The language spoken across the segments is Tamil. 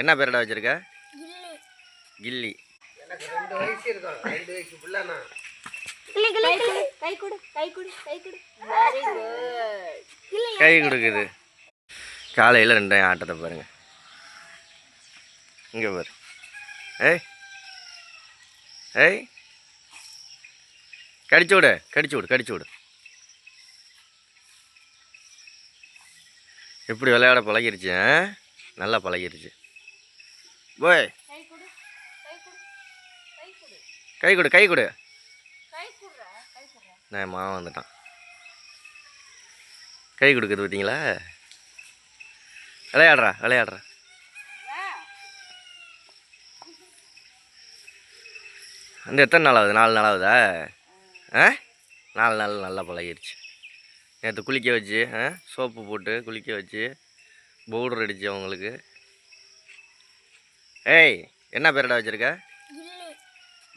என்ன பேரடா வச்சிருக்க? கில்லி. எனக்கு 2 வயசு இருக்கும். 2 வயசு புள்ளனா. கை கொடு. Very good. கை கொடுக்குது. காலையில் 2 ஆட்டத்தை பாருங்க. இங்கே பாரு. ஏய் ஏய் கடிச்சு விடு. எப்படி விளையாட பழகிருச்சு? நல்லா பழகிருச்சு. போய் கை கொடு. நான் மாவன் வந்துட்டான். கை கொடுக்குது பார்த்தீங்களா? விளையாடுறா. அந்த எத்தனை நாள் ஆகுது? 4 நாள் ஆகுதா? 4 நாள் நல்லா பழகிருச்சு. நேற்று குளிக்க வச்சு சோப்பு போட்டு குளிக்க வச்சு பவுடர் அடிச்சு அவங்களுக்கு. ஏய் என்ன பேரடா வச்சிருக்க?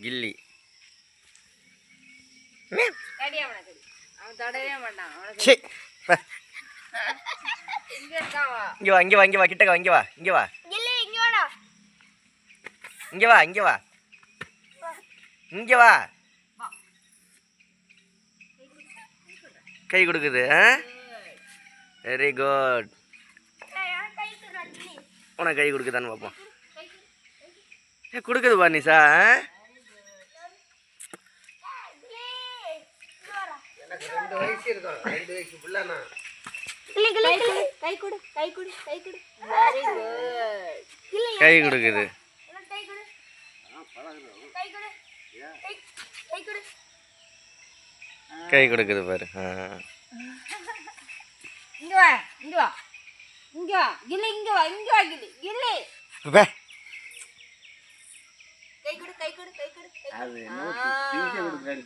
கில்லி. இங்கே வா கிட்டக்க இங்கே வா. கை கொடுக்குது. Very good. உனக்கு கை கொடுக்குதான்னு பார்ப்போம். கொடுக்குது பா நிஷா. எனக்கு 2 வயசு இருக்கும். 2 வயசு புள்ளனா. கை கொடு. Very good. கை கொடுக்குது. கை கொடுக்குது பாரு. இங்க வா கில்லி. கில்லி கை கொடு. அது நோட்டு டீச்சர் கொடுக்குறாரு.